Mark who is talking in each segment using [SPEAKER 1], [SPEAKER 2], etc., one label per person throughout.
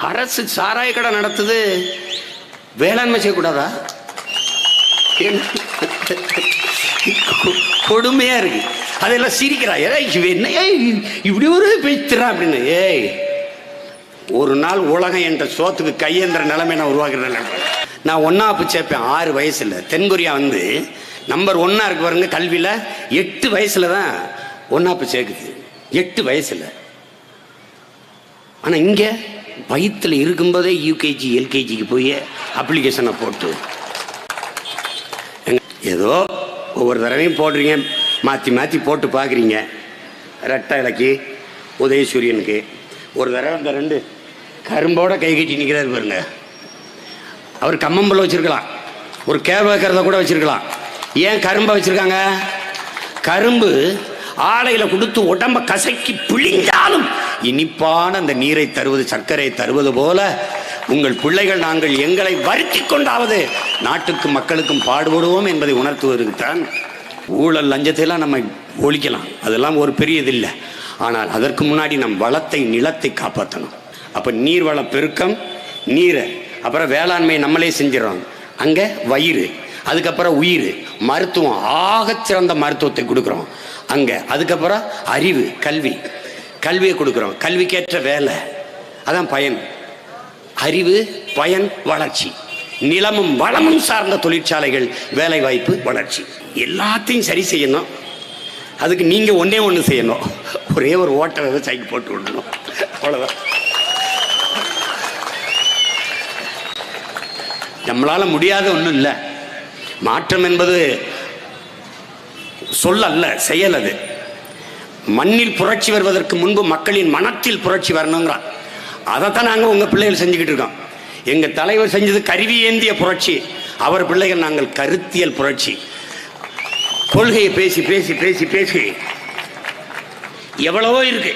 [SPEAKER 1] அரசு சாராய கடை நடத்துது, வேளாண்மை செய்யக்கூடாதா? கொடுமையா இருக்கு. அதெல்லாம் சிரிக்கிறா, என்ன இப்படி ஒரு பேசுறா அப்படின்னு. ஏய், ஒரு நாள் உலகம் என்ற சோத்துக்கு கையேந்திர நிலைமை நான் உருவாக்குறேன். நான் ஒன்னாப்பு சேர்ப்பேன் 6 வயசுல. தென்கொரியா வந்து நம்பர் 1 இருக்கு பாருங்க கல்வியில. 8 வயசுல தான் ஒன்னாப்பு சேர்க்குது, 8 வயசுல. ஆனா இங்க வயிற்றுல இருக்கும்போதே யூகேஜி எல்கேஜிக்கு போய் அப்ளிகேஷனை போட்டு ஏதோ ஒவ்வொரு தடவையும் போடுறீங்க, மாற்றி மாற்றி போட்டு பார்க்குறீங்க. ரெட்டை இலக்கி உதயசூரியனுக்கு ஒரு தடவை இந்த 2 கரும்போட கை கட்டி நிற்கிறாரு பாருங்க. அவர் கம்மம்புள்ள வச்சுருக்கலாம், ஒரு கேர் வைக்கிறத கூட வச்சுருக்கலாம். ஏன் கரும்பை வச்சுருக்காங்க? கரும்பு ஆலையில் கொடுத்து உடம்ப கசக்கி பிழிஞ்சாலும் இனிப்பான அந்த நீரை தருவது, சர்க்கரை தருவது போல உங்கள் பிள்ளைகள் நாங்கள் எங்களை வருத்தி கொண்டாவது நாட்டுக்கும் மக்களுக்கும் பாடுபடுவோம் என்பதை உணர்த்துவதற்குத்தான். ஊழல் லஞ்சத்தையெல்லாம் நம்ம ஒழிக்கலாம், அதெல்லாம் ஒரு பெரிய இது இல்லை. ஆனால் அதற்கு முன்னாடி நம் வளத்தை, நிலத்தை காப்பாற்றணும். அப்போ நீர்வள பெருக்கம், நீரை, அப்புறம் வேளாண்மையை நம்மளே செஞ்சிடறோம். அங்கே வயிறு, அதுக்கப்புறம் உயிர், மருத்துவம், ஆகச்சிறந்த மருத்துவத்தை கொடுக்குறோம் அங்கே. அதுக்கப்புறம் அறிவு, கல்வி, கல்வியை கொடுக்குறோம். கல்விக்கேற்ற வேலை, அதான் பயன். அறிவு, பயன், வளர்ச்சி. நிலமும் வளமும் சார்ந்த தொழிற்சாலைகள், வேலை வாய்ப்பு, வளர்ச்சி. எல்லாத்தையும் சரி செய்யணும். அதுக்கு நீங்க ஒன்னே ஒன்று செய்யணும், ஒரே ஒரு ஓட்ட விவசாயிக்கு போட்டு விடணும், அவ்வளவுதான். நம்மளால முடியாத ஒன்றும் இல்லை. மாற்றம் என்பது சொல் அல்ல, செயல். அது மண்ணில் புரட்சி வருவதற்கு முன்பு மக்களின் மனத்தில் புரட்சி வரணுங்கிறான். அதைத்தான் நாங்கள் உங்கள் பிள்ளைகள் செஞ்சுக்கிட்டு இருக்கோம். எங்கள் தலைவர் செஞ்சது கருவி ஏந்திய புரட்சி, அவர் பிள்ளைகள் நாங்கள் கருத்தியல் புரட்சி. கொள்கையை பேசி பேசி பேசி பேசி எவ்வளவோ இருக்கு.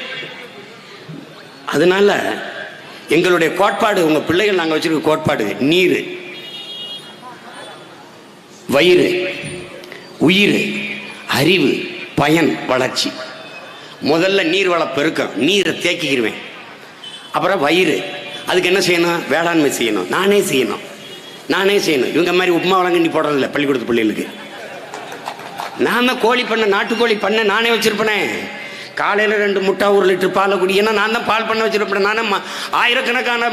[SPEAKER 1] அதனால எங்களுடைய கோட்பாடு, உங்கள் பிள்ளைகள் நாங்கள் வச்சிருக்க கோட்பாடு, நீர், வயிறு, உயிர், அறிவு, பயன், வளர்ச்சி. முதல்ல நீர் வள பெருக்கம், நீரை தேக்கிக்கிருவேன். அப்புறம் வயிறு, அதுக்கு என்ன செய்யணும்? வேளாண்மை செய்யணும், நானே செய்யணும், நானே செய்யணும். இவங்க மாதிரி உப்புமா வழங்கி போடுறதில்ல பள்ளிக்கூடத்து பிள்ளைகளுக்கு. நான் தான் கோழி பண்ண, நாட்டுக்கோழி பண்ண நானே வச்சிருப்பேனே. காலையில் 2 முட்டை 1 லிட்டர் பாலை குடிக்கன்னா நான் தான் பால் பண்ண வச்சிருப்பேன். நானே ஆயிரக்கணக்கான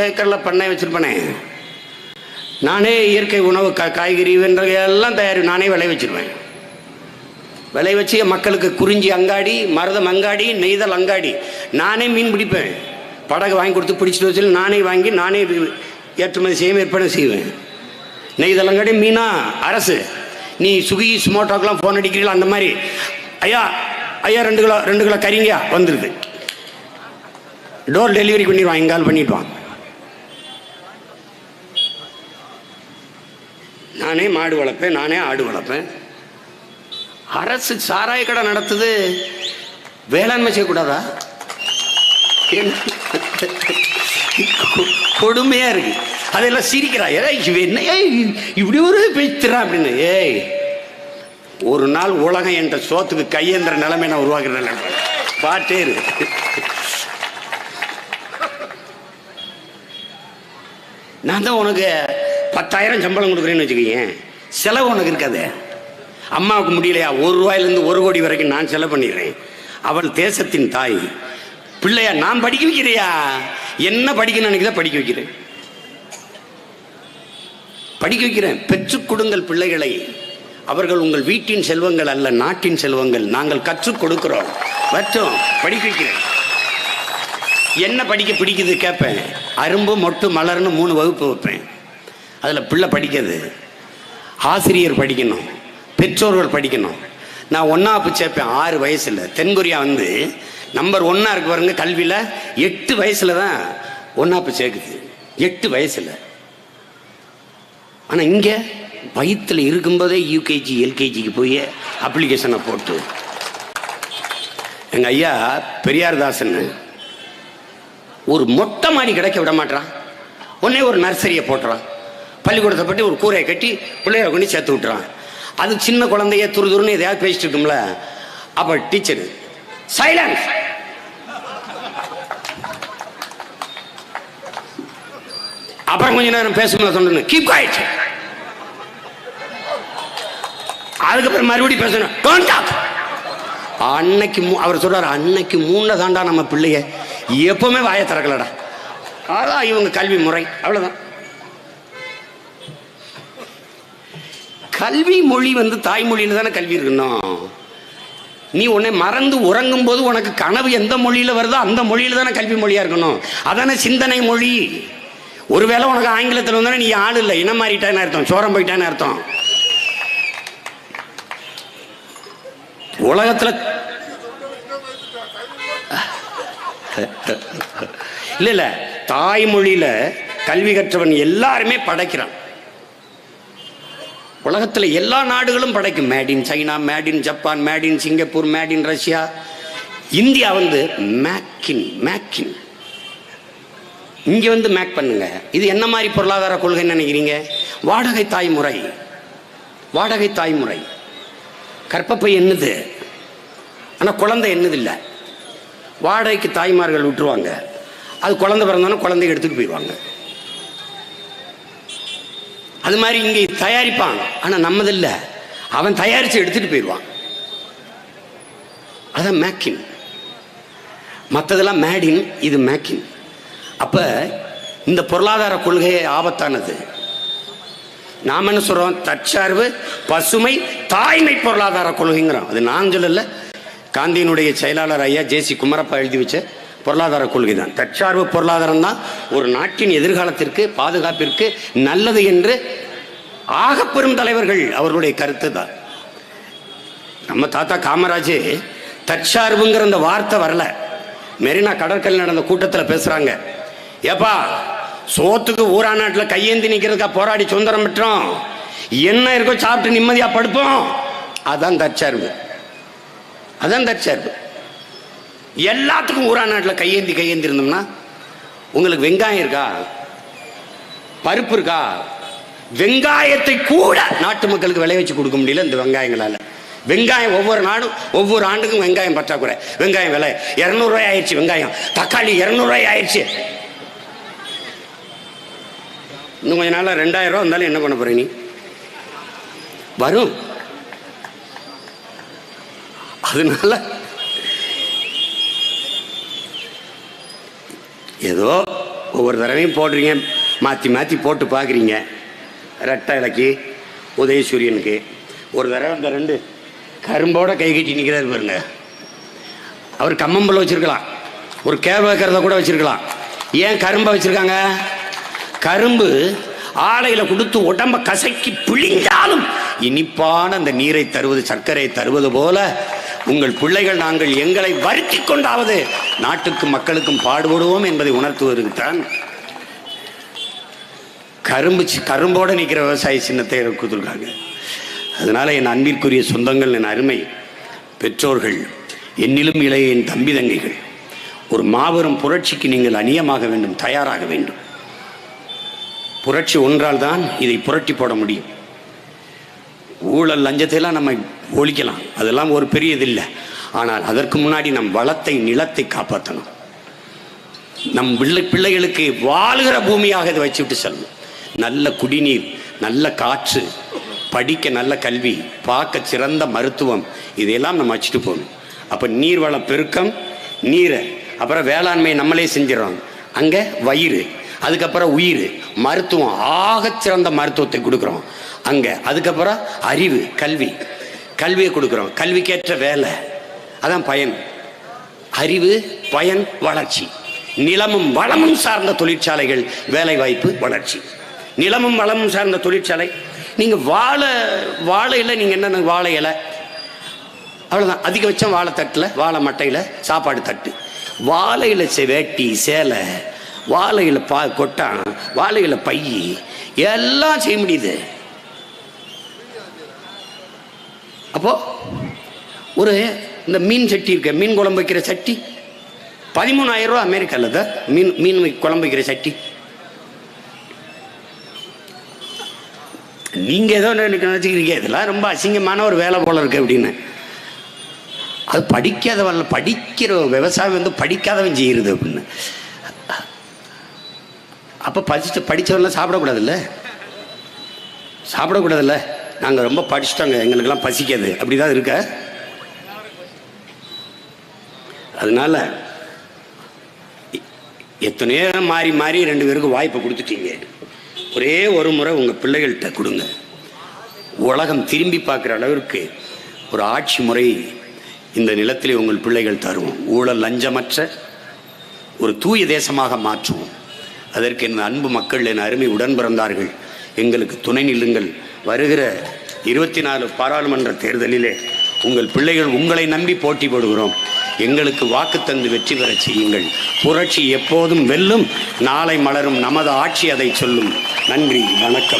[SPEAKER 1] ஏக்கரில் பண்ண வச்சிருப்பேனே. நானே இயற்கை உணவு, காய்கறி எல்லாம் தயாரி நானே விளை வச்சிருவேன். விளை வச்சு மக்களுக்கு குறிஞ்சி அங்காடி, மருதம் அங்காடி, நெய்தல் அங்காடி. நானே மீன் பிடிப்பேன், படகு வாங்கி கொடுத்து பிடிச்சிட்டு வச்சு நானே வாங்கி நானே ஏற்றுமதி செய்ய விற்பனை செய்வேன். நெய்தல் அங்காடி மீனா அரசு. நீ சுகி ஸ்மோட்டோக்கெலாம் ஃபோன் அடிக்கிறீங்களா? அந்த மாதிரி ஐயா ஐயா 2 கிலோ கறிங்க வந்துடுது, டோர் டெலிவரி பண்ணிடுவான், எங்கால் பண்ணிடுவான். நானே மாடு வளர்ப்பேன், நானே ஆடு வளர்ப்பேன். அரசு சாராய கடை நடத்துது, வேளாண்மை செய்யக்கூடாதா? கொடுமையா இருக்கு. அதெல்லாம் சிரிக்கிறா, என்ன இப்படி ஒரு பேசுறா அப்படின்னு. ஏய், ஒரு நாள் உலகம் என்ற சோத்துக்கு கையேந்திர நிலைமை நான் உருவாக்குறேன். பாட்டே இருக்கு. நான் தான் உனக்கு 10,000 சம்பளம் கொடுக்குறேன்னு வச்சுக்கோங்க, செலவு உனக்கு இருக்காது. அம்மாவுக்கு முடியலையா, 1 ரூபாயிலிருந்து 1 கோடி வரைக்கும் நான் செலவு பண்ணிடுறேன். அவள் தேசத்தின் தாய். பிள்ளையா நான் படிக்க வைக்கிறியா? என்ன படிக்கணும்னு நினைக்கிறத படிக்க வைக்கிறேன், படிக்க வைக்கிறேன். பெற்றுக் கொடுங்கள் பிள்ளைகளை. அவர்கள் உங்கள் வீட்டின் செல்வங்கள் அல்ல, நாட்டின் செல்வங்கள். நாங்கள் கற்றுக் கொடுக்கிறோம், மற்றும் படிக்க வைக்கிறேன். என்ன படிக்க பிடிக்குது கேட்பேன். அரும்பு, மொட்டு, மலர்னு 3 வகுப்பு வைப்பேன். அதில் பிள்ளை படிக்கிறது, ஆசிரியர் படிக்கணும், பெற்றோர்கள் படிக்கணும். நான் ஒன்னாப்பு சேர்ப்பேன் 6 வயசுல. தென்கொரியா வந்து நம்பர் 1 இருக்கு பாருங்க கல்வியில. 8 வயசுல தான் ஒன்னாப்பு சேர்க்குது, 8 வயசுல. ஆனா இங்க வயிற்றுல இருக்கும்போதே யூகேஜி எல்கேஜிக்கு போய் அப்ளிகேஷனை போட்டு. எங்க ஐயா பெரியார்தாசன் ஒரு மொட்டை மாடி கிடைக்க விட மாட்டான், உடனே ஒரு நர்சரியை போட்டுறான். பள்ளிக்கூடத்தை பற்றி ஒரு கூரையை கட்டி பிள்ளைகளை கொண்டு சேர்த்து விட்டுறான். அது சின்ன குழந்தைய துருதுருன்னு எதையாவது பேசிட்டு இருக்கும்ல. அப்போ டீச்சரு சைலன்ஸ், அப்புறம் கொஞ்ச நேரம் பேசணும் சொன்ன கீப் குவைட். அதுக்கப்புறம் மறுபடியும் பேசணும் டோன்ட் டாக். அன்னைக்கு அவர் சொல்றாரு, அன்னைக்கு 3 தாண்டா நம்ம பிள்ளைய எப்பவுமே வாயை திறக்கலடா. அதான் இவங்க கல்வி முறை, அவ்வளவுதான். கல்வி மொழி தாய்மொழியில தானே கல்வி இருக்கணும். நீ உன்னை மறந்து உறங்கும் போது உனக்கு கனவு எந்த மொழியில வருதோ அந்த மொழியில தானே கல்வி மொழியா இருக்கணும். அதானே சிந்தனை மொழி. ஒருவேளை உனக்கு ஆங்கிலத்தில் வந்தானே நீ ஆள் இல்லை, இனம் மாறிட்டான்னு அர்த்தம், சோரம் போயிட்டான்னு அர்த்தம். உலகத்துல இல்ல இல்ல தாய்மொழியில கல்வி கற்றவன் எல்லாருமே படைக்கிறான். உலகத்தில் எல்லா நாடுகளும் படைக்கும். Made in China, made in Japan, made in Singapore, made in Russia. India make in இங்க மேக் பண்ணுங்க. இது என்ன மாதிரி பொருளாதார கொள்கை நினைக்கிறீங்க? வாடகை தாய்முறை. கற்பப்பை என்னது, ஆனா குழந்தை என்னது இல்லை. வாடகைக்கு தாய்மார்கள் விட்டுருவாங்க. அது குழந்தை பிறந்தாலும் குழந்தைய எடுத்துட்டு போயிடுவாங்க. அது மாதிரி இங்கே தயாரிப்பான், ஆனா நம்மதில்ல, அவன் தயாரிச்சு எடுத்துட்டு போயிடுவான். அதான் மேக்கின். மற்றதெல்லாம் மேடின், இது மேக்கின். அப்ப இந்த பொருளாதார கொள்கை ஆபத்தானது. நாம என்ன சொல்றோம்? தற்சார்பு, பசுமை, தாய்மை பொருளாதார கொள்கைங்கிறோம். அது நான் சொல்லல, காந்தியினுடைய செயலாளர் ஐயா ஜே.சி. குமரப்பா எழுதி வச்ச பொருளாதார கொள்கை தான். தற்சார்பு பொருளாதாரம் தான் ஒரு நாட்டின் எதிர்காலத்திற்கு, பாதுகாப்பிற்கு நல்லது என்று ஆகப்பெரும் தலைவர்கள் அவர்களுடைய கருத்து தான். நம்ம தாத்தா காமராஜ் தற்சார்புங்கிற அந்த வார்த்தை வரல. மெரினா கடற்கரையில் நடந்த கூட்டத்தில் பேசுறாங்க, ஏப்பா சோத்துக்கு ஊரா நாட்டில் கையேந்தி நிற்கிறதுக்கா போராடி சுதந்திரம் பெற்றோம், என்ன இருக்கோ சாப்பிட்டு நிம்மதியா படுப்போம். அதான் தற்சார்பு. எல்லாத்துக்கும் ஊரா நாட்டில் கையேந்தி இருந்தோம்னா, உங்களுக்கு வெங்காயம் இருக்கா, பருப்பு இருக்கா? வெங்காயத்தை கூட நாட்டு மக்களுக்கு விளைவிச்சு கொடுக்க முடியல இந்த வெங்காயங்களால. வெங்காயம் ஒவ்வொரு ஆண்டுக்கும் வெங்காயம் பற்றாக்குறை. வெங்காயம் விலை 200 ரூபாய் ஆயிடுச்சு. வெங்காயம், தக்காளி 200 ரூபாய் ஆயிடுச்சு. இன்னும் கொஞ்ச நாள் 2000 ரூபா வந்தாலும் என்ன பண்ண போற நீ? வரும். அதனால ஏதோ ஒவ்வொரு தடவையும் போடுறீங்க, மாற்றி போட்டு பார்க்குறீங்க. ரெட்டை இலக்கி உதயசூரியனுக்கு ஒரு தடவை இந்த 2 கரும்போட கை கட்டி நிற்கிறாரு பாருங்க. அவர் கம்மம்புல வச்சிருக்கலாம், ஒரு கேவ வைக்கிறத கூட வச்சிருக்கலாம். ஏன் கரும்பை வச்சிருக்காங்க? கரும்பு ஆலையில கொடுத்து உடம்ப கசக்கி பிழிஞ்சாலும் இனிப்பான அந்த நீரை தருவது, சர்க்கரை தருவது போல உங்கள் பிள்ளைகள் நாங்கள் எங்களை வருத்தி கொண்டாவது நாட்டுக்கும் மக்களுக்கும் பாடுபடுவோம் என்பதை உணர்த்துவதற்குத்தான் கரும்போட நிற்கிற விவசாய சின்னத்தை கொடுத்துருக்காங்க. அதனால என் அன்பிற்குரிய சொந்தங்கள், என் அருமை பெற்றோர்கள், என்னிலும் இளைய என் தம்பி தங்கைகள், ஒரு மாபெரும் புரட்சிக்கு நீங்கள் அந்நியமாக வேண்டும், தயாராக வேண்டும். புரட்சி ஒன்றால் தான் இதை புரட்டி போட முடியும். ஊழல் லஞ்சத்தையெல்லாம் நம்ம ஒழிக்கலாம், அதெல்லாம் ஒரு பெரிய இது இல்லை. ஆனால் அதற்கு முன்னாடி நம் வளத்தை, நிலத்தை காப்பாற்றணும். நம் பிள்ளைகளுக்கு வாழுகிற பூமியாக இதை வச்சுவிட்டு செல்லணும். நல்ல குடிநீர், நல்ல காற்று, படிக்க நல்ல கல்வி, பார்க்க சிறந்த மருத்துவம், இதையெல்லாம் நம்ம வச்சுட்டு போகணும். அப்போ நீர்வள பெருக்கம், நீரை, அப்புறம் வேளாண்மையை நம்மளே செஞ்சிடறோம். அங்கே வயிறு, அதுக்கப்புறம் உயிர், மருத்துவம், ஆகச்சிறந்த மருத்துவத்தை கொடுக்குறோம் அங்கே. அதுக்கப்புறம் அறிவு, கல்வியை கொடுக்குறோம். கல்விக்கேற்ற வேலை, அதான் பயன். அறிவு, பயன், வளர்ச்சி. நிலமும் வளமும் சார்ந்த தொழிற்சாலைகள், வேலை வாய்ப்பு, வளர்ச்சி. நிலமும் வளமும் சார்ந்த தொழிற்சாலை. நீங்கள் வாழையில் நீங்கள் என்னென்ன, வாழை இலை அவ்வளோதான். அதிகபட்சம் வாழை தட்டில், வாழை மட்டையில் சாப்பாடு தட்டு. வாழையில் வேட்டி, சேலை, வாழையில் கொட்டான், வாழையில் பை, எல்லாம் செய்ய முடியுது. அப்போ ஒரு இந்த மீன் சட்டி இருக்க, மீன் குழம்பு வைக்கிற சட்டி 13,000 ரூபா அமெரிக்காவில் தான். மீன் குழம்பு வைக்கிற சட்டி. நீங்க ஏதோ நினைச்சுக்கிறீங்க இதெல்லாம் ரொம்ப அசிங்கமான ஒரு வேலை போல இருக்கு அப்படின்னு. அது படிக்காதவன், படிக்கிற விவசாயம் படிக்காதவன் செய்யறது அப்படின்னு. அப்போ படித்தவரெலாம் சாப்பிடக்கூடாதுல்ல, சாப்பிடக்கூடாதுல்ல. நாங்கள் ரொம்ப படிச்சுட்டோங்க, எங்களுக்கெல்லாம் பசிக்காது, அப்படி தான் இருக்க. அதனால எத்தனையோ மாறி மாறி 2 பேருக்கு வாய்ப்பை கொடுத்துட்டீங்க. ஒரே ஒரு முறை உங்கள் பிள்ளைகள்கிட்ட கொடுங்க. உலகம் திரும்பி பார்க்குற அளவிற்கு ஒரு ஆட்சி முறை இந்த நிலத்திலே உங்கள் பிள்ளைகள் தருவோம். ஊழல் லஞ்சமற்ற ஒரு தூய தேசமாக மாற்றுவோம். அதற்கு என் அன்பு மக்கள், என் அருமை உடன் பிறந்தார்கள், எங்களுக்கு துணை நில்லுங்கள். வருகிற 24 பாராளுமன்ற தேர்தலிலே உங்கள் பிள்ளைகள் உங்களை நம்பி போட்டி போடுகிறோம். எங்களுக்கு வாக்கு தந்து வெற்றி பெற செய்யுங்கள். புரட்சி எப்போதும் வெல்லும். நாளை மலரும் நமது ஆட்சி அதை சொல்லும். நன்றி, வணக்கம்.